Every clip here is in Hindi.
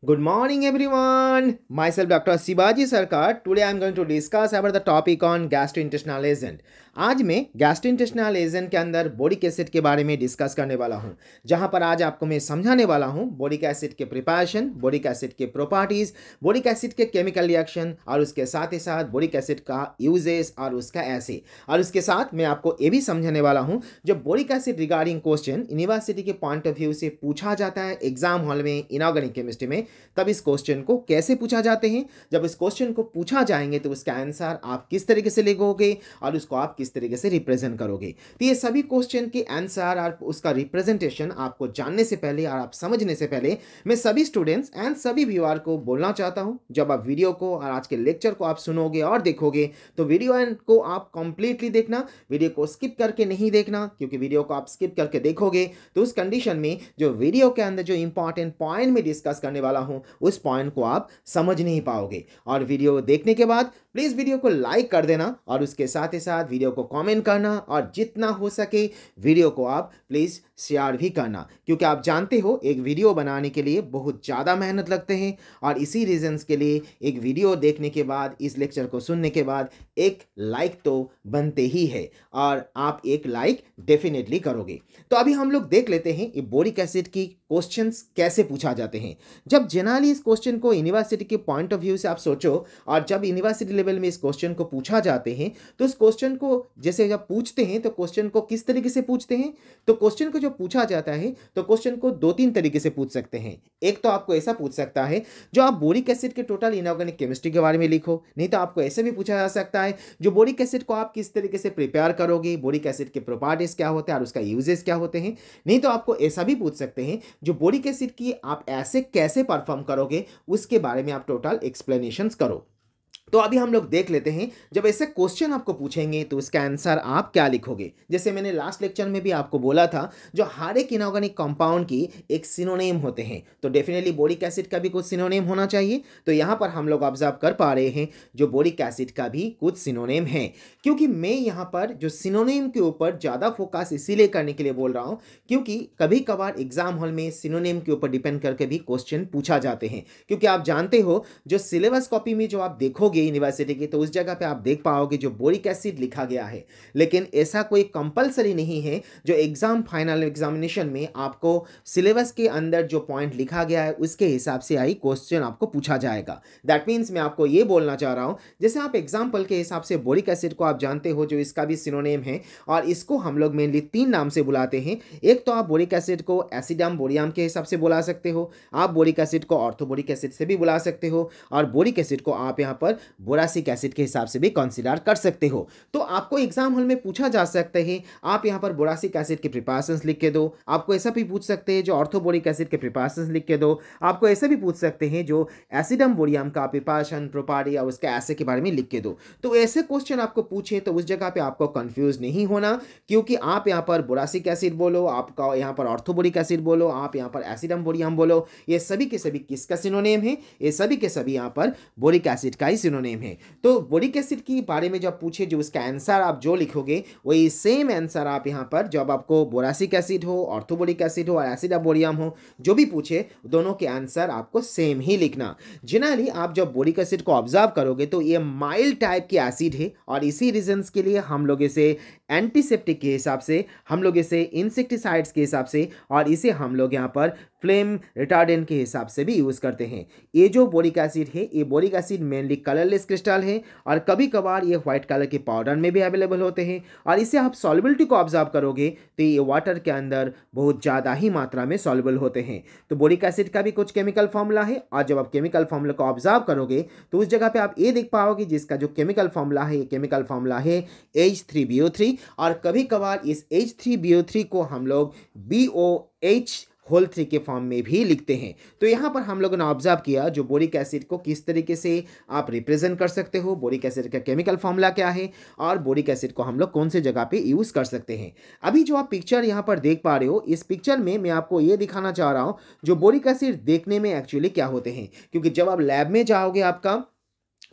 Good morning, everyone. Myself, Dr. Sibaji Sarkar. Today, I am going to discuss about the topic on gastrointestinal agent. आज मैं गैस्ट्रोइंटेस्टिनल एजेंट के अंदर बोरिक एसिड के बारे में डिस्कस करने वाला हूं, जहां पर आज आपको मैं समझाने वाला हूं बोरिक एसिड के प्रिपरेशन, बोरिक एसिड के प्रॉपर्टीज, बोरिक एसिड के केमिकल रिएक्शन और उसके साथ ही साथ बोरिक एसिड का यूजेस और उसका ऐसे। और उसके साथ मैं आपको ये भी समझाने वाला हूं, जब boric acid regarding question university के पॉइंट ऑफ व्यू से पूछा जाता है एग्जाम हॉल में इनऑर्गेनिक केमिस्ट्री में, तब इस क्वेश्चन को कैसे पूछा जाते हैं। जब इस क्वेश्चन को पूछा जाएंगे तो उसका आंसर आप किस तरीके से लिखोगे और उसको आप किस तरीके से रिप्रेजेंट करोगे। तो ये सभी क्वेश्चन के आंसर और उसका रिप्रेजेंटेशन आपको जानने से पहले और आप समझने से पहले मैं सभी स्टूडेंट्स एंड सभी व्यूअर को बोलना चाहता हूं, जब आप वीडियो को और आज के लेक्चर को आप सुनोगे और देखोगे तो वीडियो को आप कंप्लीटली देखना, वीडियो को स्किप करके नहीं देखना, क्योंकि वीडियो को आप स्किप करके देखोगे तो उस कंडीशन में जो वीडियो के अंदर जो इंपॉर्टेंट पॉइंट में डिस्कस करने वाला हूं उस पॉइंट को आप समझ नहीं पाओगे। और वीडियो देखने के बाद प्लीज़ वीडियो को लाइक कर देना और उसके साथ ही साथ वीडियो को कमेंट करना और जितना हो सके वीडियो को आप प्लीज़ शेयर भी करना, क्योंकि आप जानते हो एक वीडियो बनाने के लिए बहुत ज़्यादा मेहनत लगते हैं और इसी रीजंस के लिए एक वीडियो देखने के बाद, इस लेक्चर को सुनने के बाद एक लाइक तो बनते ही है और आप एक लाइक डेफिनेटली करोगे। तो अभी हम लोग देख लेते हैं ये बोरिक एसिड की क्वेश्चंस कैसे पूछा जाते हैं। जब जनरली इस क्वेश्चन को यूनिवर्सिटी के पॉइंट ऑफ व्यू से आप सोचो और जब यूनिवर्सिटी लेवल में इस क्वेश्चन को पूछा जाते हैं तो इस क्वेश्चन को जैसे जब पूछते हैं तो क्वेश्चन को किस तरीके से पूछते हैं, तो क्वेश्चन को जो पूछा जाता है तो क्वेश्चन को दो तीन तरीके से पूछ सकते हैं। एक तो आपको ऐसा पूछ सकता है जो आप बोरिक एसिड के टोटल इनऑर्गेनिक केमिस्ट्री के बारे में लिखो, नहीं तो आपको ऐसे भी पूछा जा सकता है जो बोरिक एसिड को आप किस तरीके से प्रिपेयर करोगे, बोरिक एसिड के प्रॉपर्टीज क्या होते हैं और उसका यूजेस क्या होते हैं। नहीं तो आपको ऐसा भी पूछ सकते हैं जो बोरिक एसिड की आप ऐसे कैसे परफॉर्म करोगे उसके बारे में आप टोटल एक्सप्लेनेशंस करो। तो अभी हम लोग देख लेते हैं, जब ऐसे क्वेश्चन आपको पूछेंगे तो इसका आंसर आप क्या लिखोगे। जैसे मैंने लास्ट लेक्चर में भी आपको बोला था, जो हर एक इनऑर्गेनिक कंपाउंड की एक सिनोनिम होते हैं, तो डेफिनेटली बोरिक एसिड का भी कुछ सिनोनिम होना चाहिए। तो यहाँ पर हम लोग ऑब्जर्व कर पा रहे हैं जो बोरिक एसिड का भी कुछ सिनोनिम है, क्योंकि मैं यहाँ पर जो सिनोनिम के ऊपर ज़्यादा फोकस इसीलिए करने के लिए बोल रहा हूँ क्योंकि कभी कभार एग्जाम हॉल में सिनोनिम के ऊपर डिपेंड करके भी क्वेश्चन पूछा जाते हैं। क्योंकि आप जानते हो जो सिलेबस कॉपी में जो आप देखोगे यूनिवर्सिटी की, तो उस जगह पे आप देख पाओगे जो बोरिक एसिड लिखा गया है, लेकिन ऐसा कोई कंपलसरी नहीं है जो एग्जाम फाइनल एग्जामिनेशन में आपको सिलेबस के अंदर जो पॉइंट लिखा गया है उसके हिसाब से आई क्वेश्चन आपको पूछा जाएगा। दैट मीन्स मैं आपको ये बोलना चाह रहा हूँ, जैसे आप एग्जाम्पल के हिसाब से बोरिक एसिड को आप जानते हो जो इसका भी सिनोनिम है और इसको हम लोग मेनली तीन नाम से बुलाते हैं। एक तो आप बोरिक एसिड को एसिडम बोरियम के हिसाब से बुला सकते हो, आप बोरिक एसिड को ऑर्थोबोरिक एसिड से भी बुला सकते हो और बोरिक एसिड को आप यहाँ पर बोरासिक एसिड के हिसाब से भी कंसीडर कर सकते हो। तो आपको एग्जाम हॉल में पूछा जा सकता है आप यहाँ पर बोरासिक एसिड के प्रिपरेशंस लिख के दो, आपको ऐसा भी पूछ सकते हैं जो ऑर्थोबोरिक एसिड के प्रिपरेशंस लिख के दो, आपको ऐसा भी पूछ सकते हैं जो एसिडम बोरियम का प्रिपरेशन प्रोपर्टी या उसके ऐसे के बारे में लिख के दो। तो ऐसे क्वेश्चन आपको पूछे तो उस जगह पे आपको कंफ्यूज नहीं होना, क्योंकि आप यहाँ पर बोरासिक एसिड बोलो, आपका यहाँ पर ऑर्थोबोरिक एसिड बोलो, आप यहाँ पर एसिडम बोरियम बोलो, ये सभी के सभी किसका सिनोनिम है, ये सभी के सभी यहाँ पर बोरिक एसिड का ही सिनोनिम है। तो बोरिक एसिड के बारे में जब पूछे जो उसका आंसर आप जो लिखोगे वही सेम आंसर आप यहाँ पर जब आपको बोरासिक एसिड हो, ऑर्थोबोरिक एसिड हो और एसिड बोरियम हो, जो भी पूछे दोनों के आंसर आपको सेम ही लिखना। जनरली आप जब बोरिक एसिड को ऑब्जर्व करोगे तो ये माइल्ड टाइप की एसिड है और इसी रीजंस के लिए हम लोग इसे एंटीसेप्टिक के हिसाब से, हम लोग इसे इंसेक्टिसाइड्स के हिसाब से और इसे हम लोग यहाँ पर फ्लेम रिटार्डेंट के हिसाब से भी यूज़ करते हैं। ये जो बोरिक एसिड है ये boric acid mainly colourless crystal है और कभी कभार ये व्हाइट कलर के पाउडर में भी अवेलेबल होते हैं और इसे आप सॉल्युबिलिटी को ऑब्जर्व करोगे तो ये वाटर के अंदर बहुत ज़्यादा ही मात्रा में सॉल्युबल होते हैं। तो बोरिक एसिड का भी कुछ केमिकल फॉर्मूला है और जब आप केमिकल फॉर्मूला को ऑब्जर्व करोगे तो उस जगह पे आप ये देख पाओगे जिसका जो केमिकल फॉर्मूला है, ये केमिकल फॉर्मूला है H3BO3 और कभी कभार इस H3BO3 को हम लोग BOH होल 3 के फॉर्म में भी लिखते हैं। तो यहाँ पर हम लोगों ने ऑब्जर्व किया जो बोरिक एसिड को किस तरीके से आप रिप्रेजेंट कर सकते हो, बोरिक एसिड का केमिकल फॉर्मूला क्या है और बोरिक एसिड को हम लोग कौन से जगह पे यूज़ कर सकते हैं। अभी जो आप पिक्चर यहाँ पर देख पा रहे हो, इस पिक्चर में मैं आपको ये दिखाना चाह रहा हूँ जो बोरिक एसिड देखने में एक्चुअली क्या होते हैं, क्योंकि जब आप लैब में जाओगे आपका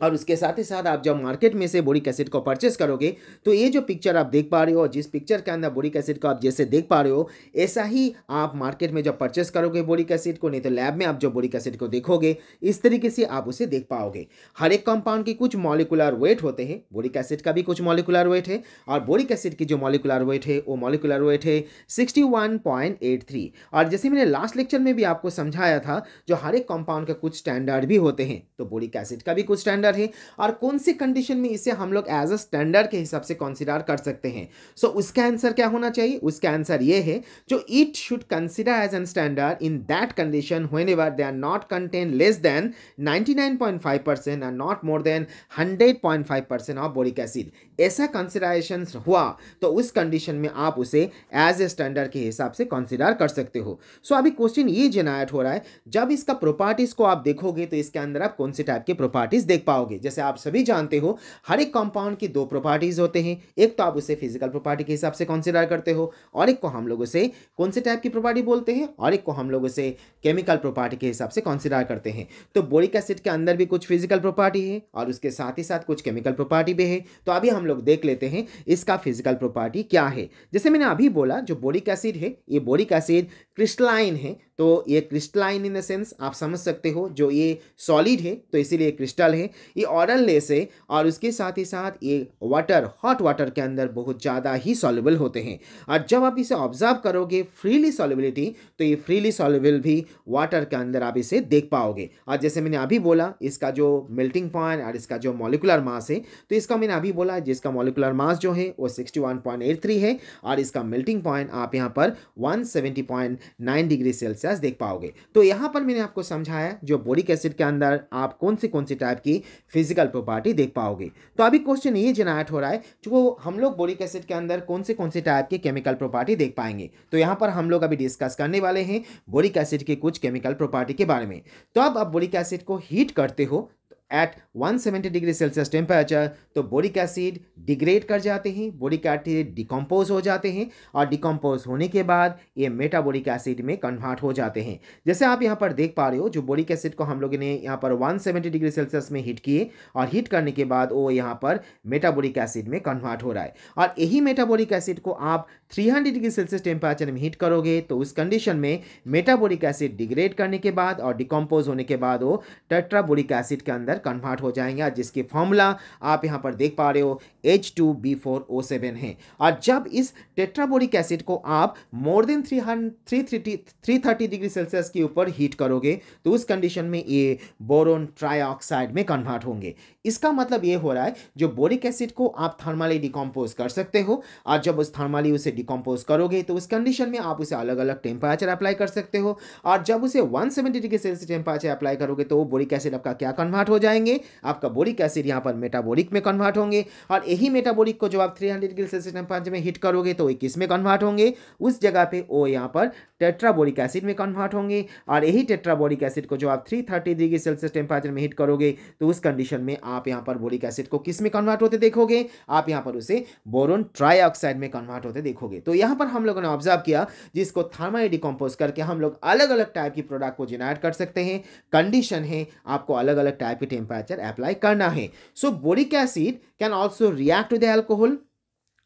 और उसके साथ ही साथ आप जब मार्केट में से बोरिक एसिड को परचेस करोगे तो ये जो पिक्चर आप देख पा रहे हो, जिस पिक्चर के अंदर बोरिक एसिड को आप जैसे देख पा रहे हो, ऐसा ही आप मार्केट में जब परचेस करोगे बोरिक एसिड को, नहीं तो लैब में आप जो बोरिक एसिड को देखोगे इस तरीके से आप उसे देख पाओगे। हर एक कंपाउंड की कुछ मॉलिकुलर वेट होते हैं, बोरिक एसिड का भी कुछ मॉलिकुलर वेट है, और बोरिक एसिड की जो मॉलिकुलर वेट है वो मॉलिकुलर वेट है 61.83। और जैसे मैंने लास्ट लेक्चर में भी आपको समझाया था, जो हर एक कंपाउंड का कुछ स्टैंडर्ड भी होते हैं, तो बोरिक एसिड का भी कुछ स्टैंडर्ड है, और कौन सी कंडीशन में इसे हम लोग एज अ स्टैंडर्ड के हिसाब से कंसीडर कर सकते हैं। सो उसका आंसर क्या होना चाहिए? उसका आंसर ये है, जो it should consider as an standard in that condition whenever they are not contain less than 99.5% and not more than 100.5% of boric acid. ऐसा कंसिडरेशन हुआ तो उस कंडीशन में आप उसे एज ए स्टैंडर्ड के हिसाब से कंसीडर कर सकते हो। सो अभी क्वेश्चन ये जनरेट हो रहा है, जब इसका प्रॉपर्टीज को आप देखोगे तो इसके अंदर आप कौन से टाइप के प्रॉपर्टीज देख पाओगे। जैसे आप सभी जानते हो, हर एक कंपाउंड की दो प्रॉपर्टीज होते हैं, एक तो आप उसे फिजिकल प्रॉपर्टी के हिसाब से कंसीडर करते हो, और एक को हम लोग उसे कौन से टाइप की प्रॉपर्टी बोलते हैं, और एक को हम लोग उसे केमिकल प्रॉपर्टी के हिसाब से कंसीडर करते हैं। तो बोरिक एसिड के अंदर भी कुछ फिजिकल प्रॉपर्टी है और उसके साथ ही साथ कुछ केमिकल प्रॉपर्टी भी है। तो अभी हम लोग देख लेते हैं इसका फिजिकल प्रॉपर्टी क्या है। जैसे मैंने अभी बोला, जो बोरिक एसिड है, ये बोरिक एसिड क्रिस्टलाइन है, तो ये क्रिस्टलाइन इन द सेंस आप समझ सकते हो, जो ये सॉलिड है तो इसीलिए क्रिस्टल है, ये ऑरल लेस है, और उसके साथ ही साथ ये वाटर, हॉट वाटर के अंदर बहुत ज़्यादा ही सॉल्युबल होते हैं। और जब आप इसे ऑब्जर्व करोगे फ्रीली सॉल्युबिलिटी, तो ये फ्रीली सॉल्युबल भी वाटर के अंदर आप इसे देख पाओगे। और जैसे मैंने अभी बोला, इसका जो मेल्टिंग पॉइंट और इसका जो मॉलिकुलर मास है, तो इसका मैंने अभी बोला जिसका मॉलिकुलर मास जो है वो 61.83 है, और इसका मेल्टिंग पॉइंट आप यहाँ पर 170.9 डिग्री सेल्सियस देख पाओगे। तो यहाँ पर मैंने आपको समझाया जो बोरिक एसिड के अंदर आप कौन सी टाइप की फिजिकल प्रॉपर्टी देख पाओगे। तो अभी क्वेश्चन ये जनरेट हो रहा है, जो हम लोग बोरिक एसिड के अंदर कौन सी टाइप की केमिकल प्रॉपर्टी देख पाएंगे। तो यहाँ पर हम लोग अभी डिस्कस करने वाले हैं बोरिक एसिड की कुछ केमिकल प्रॉपर्टी के बारे में। तो अब आप बोरिक एसिड को हीट करते हो एट 170 डिग्री सेल्सियस टेम्परेचर, तो बोरिक एसिड डिग्रेड कर जाते हैं, बोरिक एसिड डिकम्पोज हो जाते हैं, और डिकम्पोज होने के बाद ये मेटाबोरिक एसिड में कन्वर्ट हो जाते हैं। जैसे आप यहाँ पर देख पा रहे हो, जो बोरिक एसिड को हम लोगों ने यहाँ पर 170 डिग्री सेल्सियस में हीट किए, और हीट करने के बाद वो यहाँ पर मेटाबोरिक एसिड में कन्वर्ट हो रहा है। और यही मेटाबोरिक एसिड को आप 300 डिग्री सेल्सियस टेम्परेचर में हीट करोगे, तो उस कंडीशन में मेटाबोरिक एसिड डिग्रेड करने के बाद और डिकम्पोज होने के बाद वो टेट्राबोरिक एसिड के अंदर कन्वर्ट हो जाएंगे, जिसकी फॉर्मूला आप यहाँ पर देख पा रहे हो H2B4O7 है। और जब इस टेट्राबोरिक एसिड को आप मोर देन 330 डिग्री सेल्सियस के ऊपर हीट करोगे, तो उस कंडीशन में ये बोरोन ट्राइऑक्साइड में कन्वर्ट होंगे। इसका मतलब ये हो रहा है, जो बोरिक एसिड को आप थर्मली डिकम्पोज कर सकते हो, और जब उस थर्मली उसे डिकम्पोज करोगे तो उस कंडीशन में आप उसे अलग अलग टेम्परेचर अप्लाई कर सकते हो, और जब उसे 170 डिग्री सेल्सियस टेम्परेचर अप्लाई करोगे तो वो बोरिक एसिड आपका क्या कन्वर्ट हो जाएंगे, आपका बोरिक एसिड यहाँ पर मेटाबोरिक में कन्वर्ट होंगे। और यही मेटाबोरिक को जब आप 300 डिग्री सेल्सियस टेम्परेचर में हीट करोगे तो किस में कन्वर्ट होंगे, उस जगह पे वो यहाँ पर टेट्राबोरिक एसिड में कन्वर्ट होंगे। और यही टेट्राबोरिक एसिड को जो आप 330 डिग्री सेल्सियस टेम्परेचर में हीट करोगे, तो उस कंडीशन में आप यहाँ पर बोरिक एसिड को किस में कन्वर्ट होते देखोगे, आप यहाँ पर उसे बोरोन ट्राइऑक्साइड में कन्वर्ट होते देखोगे। तो यहाँ पर हम लोगों ने ऑब्जर्व किया, जिसको थर्मली डिकम्पोज करके हम लोग अलग अलग टाइप की प्रोडक्ट को जनरेट कर सकते हैं। कंडीशन है आपको अलग अलग टाइप के टेम्परेचर अप्लाई करना है। So boric acid can also react to the alcohol,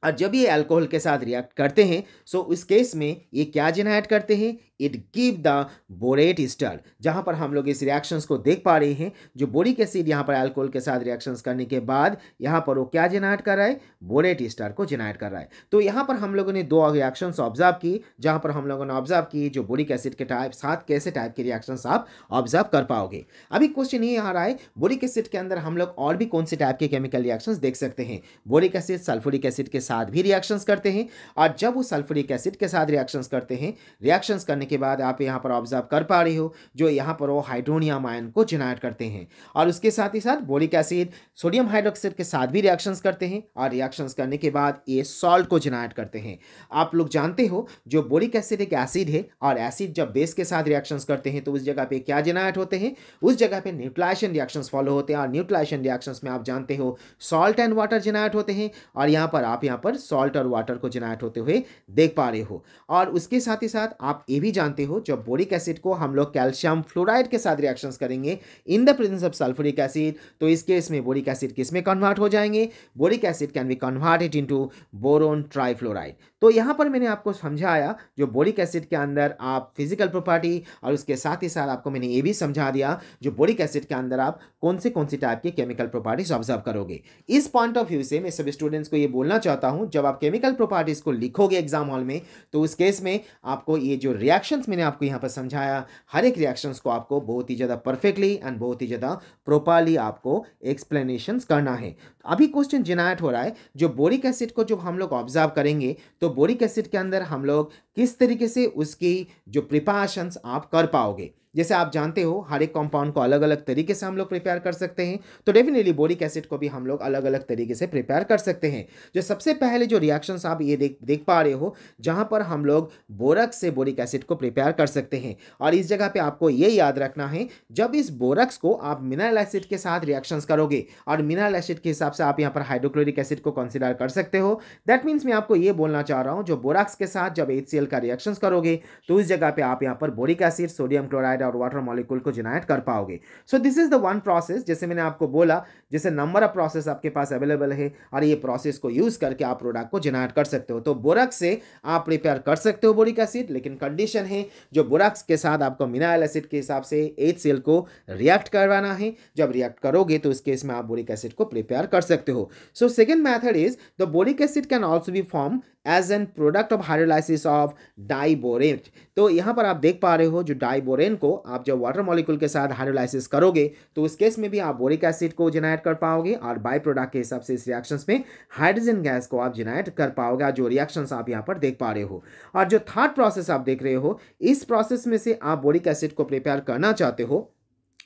और जब ये अल्कोहल के साथ रिएक्ट करते हैं, सो उस केस में ये क्या जनरेट करते हैं, it give the borate Easter. जहां पर हम लोग इस रिएक्शंस को देख पा रहे हैं, जो बोरिक एसिड यहाँ पर अल्कोहल के साथ रिएक्शंस करने के बाद यहाँ पर वो क्या जनरेट कर रहा है, बोरेट ईस्टर को जनरेट कर रहा है। तो यहाँ पर हम लोगों ने दो रिएक्शंस ऑब्जर्व की, जहां पर हम लोगों ने ऑब्जर्व की जो बोरिक एसिड के टाइप साथ कैसे टाइप के रिएक्शंस आप ऑब्जर्व कर पाओगे। अभी क्वेश्चन ये आ रहा है, बोरिक एसिड के अंदर हम लोग और भी कौन से टाइप के केमिकल रिएक्शंस देख सकते हैं। बोरिक एसिड सल्फ्यूरिक एसिड के साथ भी रिएक्शंस करते हैं, और जब वो सल्फ्यूरिक एसिड के साथ रिएक्शंस करते हैं, रिएक्शंस करने के बाद आप यहाँ पर ऑब्जर्व कर पा रहे हो, जो यहाँ पर वो हाइड्रोनियम आयन को जनरेट करते हैं। और उसके साथ ही साथ बोरिक एसिड सोडियम हाइड्रोक्साइड के साथ भी रिएक्शंस करते हैं, और रिएक्शंस करने के बाद ये सॉल्ट को जनरेट करते हैं। आप लोग जानते हो, जो बोरिक एसिड एक एसिड है, और एसिड जब बेस के साथ रिएक्शंस करते हैं तो उस जगह पे क्या जनरेट होते हैं, उस जगह पे न्यूट्रलाइजेशन रिएक्शंस फॉलो होते हैं। और न्यूट्रलाइजेशन रिएक्शंस में आप जानते हो सॉल्ट एंड वाटर जनरेट होते हैं, और यहाँ पर आप यहाँ पर सॉल्ट और वाटर को जनरेट होते हुए देख पा रहे हो। और उसके साथ ही साथ आप ये भी जानते हो जब बोरिक एसिड को हम लोग कैल्शियम फ्लोराइड के साथ रिएक्शंस करेंगे in the presence of sulphuric acid, तो इस केस में बोरिक एसिड किस में कन्वर्ट हो जाएंगे? Boric acid can be converted into boron trifluoride. तो यहाँ पर मैंने आपको समझाया जो बोरिक एसिड के अंदर आप फिजिकल प्रॉपर्टी, और उसके साथ ही साथ आपको मैंने ये भी समझा दिया जो बोरिक एसिड के अंदर आप कौन सी टाइप के केमिकल प्रॉपर्टीज ऑब्जर्व करोगे। इस पॉइंट ऑफ व्यू से मैं सभी स्टूडेंट्स को ये बोलना चाहता हूँ जब आप केमिकल प्रॉपर्टीज को लिखोगे एग्जाम हॉल में, तो उस केस में आपको ये जो रिएक्शंस मैंने आपको यहाँ पर समझाया, हर एक रिएक्शंस को आपको बहुत ही ज़्यादा परफेक्टली एंड बहुत ही ज़्यादा प्रॉपर्ली आपको एक्सप्लेनेशंस करना है। अभी क्वेश्चन जेनरेट हो रहा है जो बोरिक एसिड को जब हम लोग ऑब्जर्व करेंगे तो बोरिक एसिड के अंदर हम लोग किस तरीके से उसकी जो प्रिपरेशंस आप कर पाओगे। जैसे आप जानते हो हर एक कंपाउंड को अलग अलग तरीके से हम लोग प्रिपेयर कर सकते हैं, तो डेफिनेटली बोरिक एसिड को भी हम लोग अलग अलग तरीके से प्रिपेयर कर सकते हैं। जो सबसे पहले जो रिएक्शंस आप ये देख पा रहे हो जहां पर हम लोग बोरक्स से बोरिक एसिड को प्रिपेयर कर सकते हैं, और इस जगह पे आपको ये याद रखना है जब इस बोरक्स को आप मिनरल एसिड के साथ रिएक्शंस करोगे, और मिनरल एसिड के हिसाब से आप यहाँ पर हाइड्रोक्लोरिक एसिड को कंसिडर कर सकते हो। दैट मीन्स मैं आपको ये बोलना चाह रहा हूँ जो बोरक्स के साथ जब HCl का रिएक्शंस करोगे तो उस जगह पे आप यहाँ पर बोरिक एसिड, सोडियम क्लोराइड और वाटर मॉलिक्यूल को जनरेट कर पाओगे। So this is the one process, जैसे मैंने आपको बोला जैसे नंबर ऑफ प्रोसेस आपके पास अवेलेबल है और ये प्रोसेस को यूज करके आप प्रोडक्ट को जनरेट कर सकते हो। तो बोरक्स से आप प्रिपेयर कर सकते हो बोरिक एसिड, लेकिन कंडीशन है जो बोरक्स के साथ आपको मिनरल एसिड के हिसाब से HCl को रिएक्ट करवाना है। जब रिएक्ट करोगे तो इस केस में आप बोरिक एसिड को प्रिपेयर कर सकते हो। So second method is the boric acid can also be form as an product of hydrolysis of diborane. तो यहाँ पर आप देख पा रहे हो जो डाइबोरेन को आप जब वाटर मॉलिक्यूल के साथ हाइड्रोलाइसिस करोगे तो उस केस में भी आप बोरिक एसिड को जनरेट कर पाओगे, और बाय प्रोडक्ट के हिसाब से इस रिएक्शंस में हाइड्रोजन गैस को आप जनरेट कर पाओगे, जो रिएक्शंस आप यहाँ पर देख पा रहे हो। और जो थर्ड प्रोसेस आप देख रहे हो, इस प्रोसेस में से आप बोरिक एसिड को प्रिपेयर करना चाहते हो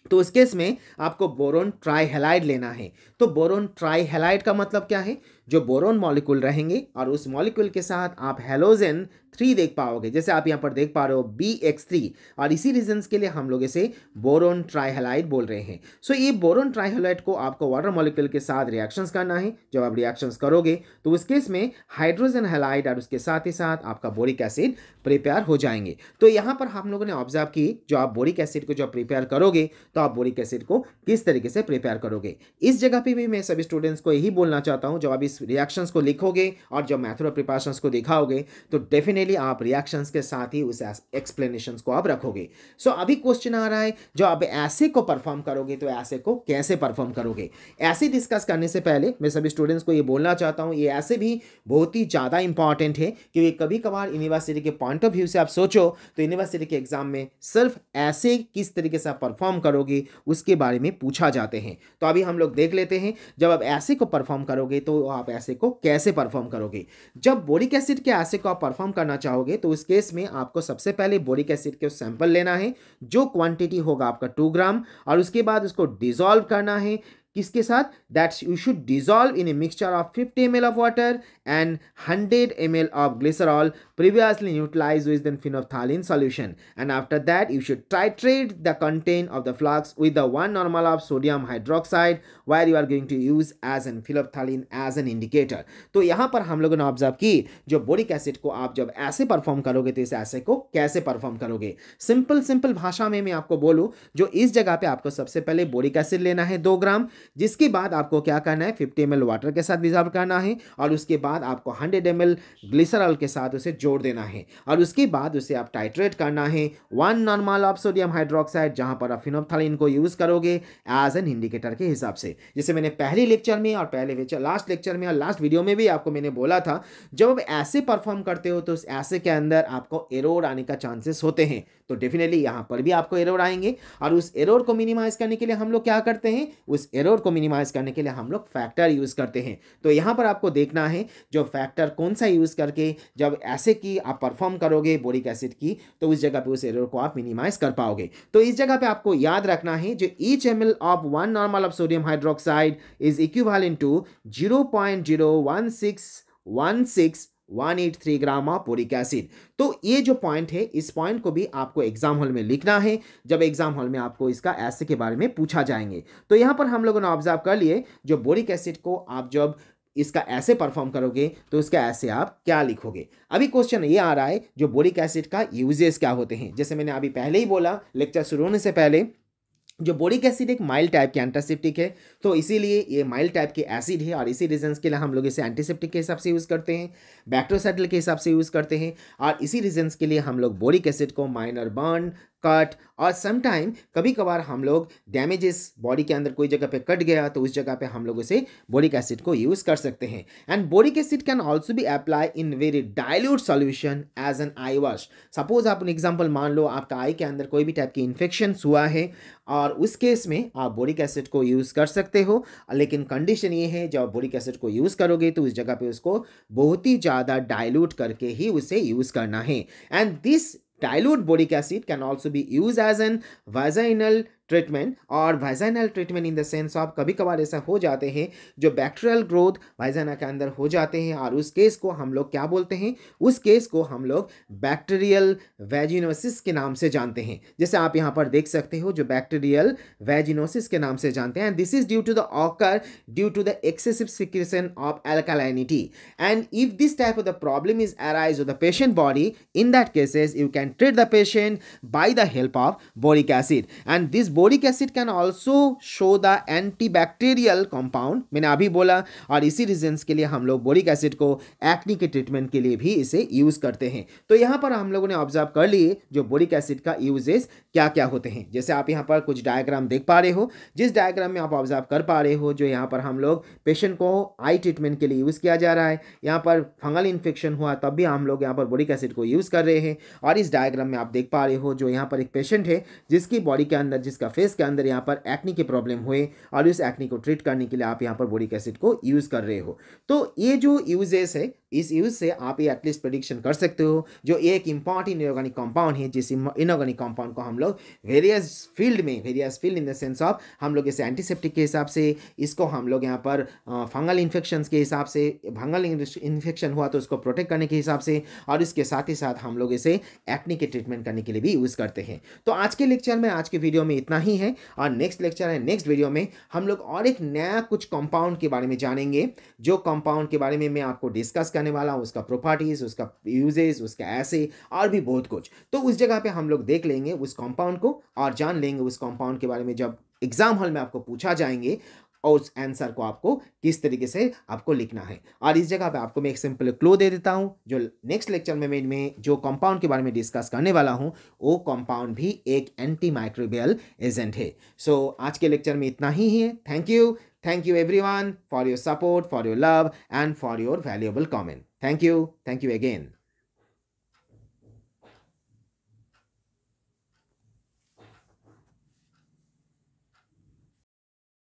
तो उस केस में आपको बोरोन ट्राइहैलाइड लेना है। तो बोरोन ट्राइहैलाइड का मतलब क्या है? जो बोरोन मॉलिक्यूल रहेंगे और उस मॉलिक्यूल के साथ आप हैलोजन 3 देख पाओगे, जैसे आप यहाँ पर देख पा रहे हो BX3, और इसी रीजंस के लिए हम लोग इसे बोरोन ट्राइहैलाइड बोल रहे हैं। सो ये बोरोन ट्राइहैलाइड को आपको वाटर मॉलिक्यूल के साथ रिएक्शंस करना है। जब आप रिएक्शंस करोगे तो उस केस में हाइड्रोजन हैलाइड और उसके साथ ही साथ आपका बोरिक एसिड प्रिपेयर हो जाएंगे। तो यहाँ पर हम लोगों ने ऑब्जर्व की जो आप बोरिक एसिड को जब प्रिपेयर करोगे तो आप बोरिक एसिड को किस तरीके से प्रिपेयर करोगे। इस जगह पे भी मैं सभी स्टूडेंट्स को यही बोलना चाहता हूँ जब आप इस रिएक्शंस को लिखोगे और जब मेथड ऑफ प्रिपरेशंस को दिखाओगे तो डेफिनेटली आप रिएक्शंस के साथ ही उस एक्सप्लेनेशंस को आप रखोगे। सो अभी क्वेश्चन आ रहा है जो आप ऐसे को परफॉर्म करोगे तो ऐसे को कैसे परफॉर्म करोगे। ऐसे डिस्कस करने से पहले मैं सभी स्टूडेंट्स को ये बोलना चाहता हूँ ये ऐसे भी बहुत ही ज़्यादा इंपॉर्टेंट है क्योंकि कभी कभार यूनिवर्सिटी के पॉइंट ऑफ व्यू से आप सोचो तो यूनिवर्सिटी के एग्जाम में सिर्फ ऐसे किस तरीके से आप परफॉर्म करोगे उसके बारे में पूछा जाते हैं। तो अभी हम लोग देख लेते हैं जब आप ऐसे को परफॉर्म करोगे तो आप ऐसे को कैसे परफॉर्म करोगे। जब बोरिक एसिड के ऐसे को आप परफॉर्म करना चाहोगे तो उस केस में आपको सबसे पहले बोरिक एसिड के सैंपल लेना है जो क्वांटिटी होगा आपका 2 ग्राम, और उसके बाद उसको डिसॉल्व करना है किसके साथ, that you should dissolve in a mixture of 50 ml of water and 100 ml of glycerol previously neutralized with the phenolphthalein solution, and after that you should titrate the content of the flux with the 1 normal of sodium hydroxide where you are going to use as an phenolphthalein as an indicator। तो यहाँ पर हम लोगों ने ऑब्जर्व की जो बोरिक एसिड को आप जब ऐसे परफॉर्म करोगे तो इस ऐसे को कैसे परफॉर्म करोगे। सिंपल भाषा में मैं आपको बोलूँ जो इस जगह पे आपको सबसे पहले बोरिक एसिड लेना है 2 ग्राम, जिसके बाद आपको क्या करना है 50 ml वाटर के साथ डिसॉल्व करना है, और उसके बाद आपको 100 ml ग्लिसरॉल के साथ उसे जोड़ देना है, और उसके बाद उसे आप टाइट्रेट करना है 1 नॉर्मल ऑफ सोडियम हाइड्रोक्साइड जहां पर आप फिनोल्फथालीन को यूज करोगे एज एन इंडिकेटर के हिसाब से। जैसे मैंने पहले लेक्चर में और लास्ट लेक्चर में और लास्ट वीडियो में भी आपको मैंने बोला था जब आप ऐसे परफॉर्म करते हो तो उस ऐसे के अंदर आपको एरर आने का चांसेस होते हैं, तो डेफिनेटली यहाँ पर भी आपको एरर आएंगे, और उस एरर को मिनिमाइज करने के लिए हम लोग क्या करते हैं, उस एरर को मिनिमाइज करने के लिए हम लोग फैक्टर यूज करते हैं। तो यहाँ पर आपको देखना है जो फैक्टर कौन सा यूज करके जब ऐसे की आप परफॉर्म करोगे बोरिक एसिड की तो उस जगह पे उस एरर को आप मिनिमाइज कर पाओगे। तो इस जगह पे आपको याद रखना है जो each ml of 1 normal of sodium hydroxide is equivalent to 0.01616183 gram of boric acid. तो ये जो पॉइंट है इस पॉइंट को भी आपको एग्जाम हॉल में लिखना है जब एग्जाम हॉल में आपको इसका ऐसे के बारे में पूछा जाएंगे। तो यहाँ पर हम लोगों ने ऑब्जर्व कर लिए जो बोरिक एसिड को आप जब इसका ऐसे परफॉर्म करोगे तो उसका ऐसे आप क्या लिखोगे। अभी क्वेश्चन ये आ रहा है जो बोरिक एसिड का यूजेस क्या होते हैं। जैसे मैंने अभी पहले ही बोला लेक्चर शुरू होने से पहले, जो बोरिक एसिड एक माइल्ड टाइप के एंटीसेप्टिक है, तो इसीलिए ये माइल्ड टाइप के एसिड है और इसी रीजंस के लिए हम लोग इसे एंटीसेप्टिक के हिसाब से यूज़ करते हैं, बैक्टीरियोसाइडल के हिसाब से यूज़ करते हैं, और इसी रीजंस के लिए हम लोग बोरिक एसिड को माइनर बर्न, कट और समटाइम कभी कभार हम लोग डैमेजेस बॉडी के अंदर कोई जगह पे कट गया तो उस जगह पे हम लोग उसे बोरिक एसिड को यूज़ कर सकते हैं। And boric acid can also be apply in very dilute solution as an eye wash. Suppose आप एग्जाम्पल मान लो आपका आई के अंदर कोई भी टाइप की इन्फेक्शन हुआ है और उस केस में आप बोरिक एसिड को यूज़ कर सकते हो, लेकिन कंडीशन ये है जब बोरिक एसिड को यूज़ करोगे तो उस जगह पे उसको बहुत ही ज़्यादा डाइल्यूट करके ही उसे यूज़ करना है। And this dilute boric acid can also be used as an vaginal treatment, और vaginal treatment in the sense of कभी कभार ऐसा हो जाते हैं जो बैक्टीरियल ग्रोथ वाइजाना के अंदर हो जाते हैं और उस केस को हम लोग क्या बोलते हैं, उस केस को हम लोग बैक्टीरियल वैजिनोसिस के नाम से जानते हैं। जैसे आप यहाँ पर देख सकते हो जो बैक्टीरियल वैजिनोसिस के नाम से जानते हैं। This is due to the occur due to the excessive secretion of alkalinity, and if this type of the problem is arise with the patient body, in that cases you can treat the patient by the help of boric acid, and this boric acid can also show the antibacterial compound, मैंने अभी बोला, और इसी रीजंस के लिए हम लोग बोरिक एसिड को एक्ने के ट्रीटमेंट के लिए भी इसे यूज करते हैं। तो यहाँ पर हम लोगों ने ऑब्जर्व कर लिए जो बोरिक एसिड का यूजेस क्या क्या होते हैं। जैसे आप यहाँ पर कुछ डायग्राम देख पा रहे हो, जिस डायग्राम में आप ऑब्जर्व कर पा रहे हो जो यहाँ पर हम लोग पेशेंट को आई ट्रीटमेंट के लिए यूज़ किया जा रहा है। यहाँ पर फंगल इन्फेक्शन हुआ तब भी हम लोग यहाँ पर बोरिक एसिड को यूज़ कर रहे हैं, और इस डायग्राम में आप देख पा रहे हो जो यहाँ पर एक पेशेंट है जिसकी बॉडी के अंदर, जिसका फेस के अंदर यहाँ पर एक्ने के प्रॉब्लम हुए और इस एक्ने को ट्रीट करने के लिए आप यहाँ पर बोरिक एसिड को यूज़ कर रहे हो। तो ये जो यूजेस है, इस यूज से आप ये एटलीस्ट प्रेडिक्शन कर सकते हो जो एक इंपॉर्टेंट इनऑर्गेनिक कंपाउंड है, जिस इनऑर्गेनिक कंपाउंड को हम लोग various field in the sense of हम लोग इसे एंटीसेप्टिक के हिसाब से, इसको हम लोग यहाँ पर फंगल इन्फेक्शन के हिसाब से, फंगल इन्फेक्शन हुआ तो उसको प्रोटेक्ट करने के हिसाब से, और इसके साथ ही साथ हम लोग इसे एक्ने के ट्रीटमेंट करने के लिए भी यूज़ करते हैं। तो आज के लेक्चर में, आज के वीडियो में इतना ही है, और नेक्स्ट लेक्चर है, नेक्स्ट वीडियो में हम लोग और एक नया कुछ कंपाउंड के बारे में जानेंगे, जो कंपाउंड के बारे में मैं आपको डिस्कस करने वाला हूँ, उसका प्रॉपर्टीज, उसका यूजेस, उसका ऐसे और भी बहुत कुछ। तो उस जगह पे हम लोग देख लेंगे उस कंपाउंड को और जान लेंगे उस कंपाउंड के बारे में जब एग्जाम हॉल में आपको पूछा जाएंगे, और उस आंसर को आपको किस तरीके से आपको लिखना है। और इस जगह पे आपको मैं एक सिंपल क्लू दे देता हूं, जो नेक्स्ट लेक्चर में मैं जो कंपाउंड के बारे में डिस्कस करने वाला हूं वो कंपाउंड भी एक एंटी माइक्रोबियल एजेंट है। सो आज के लेक्चर में इतना ही है। Thank you everyone for your support, for your love and for your valuable comment. Thank you again.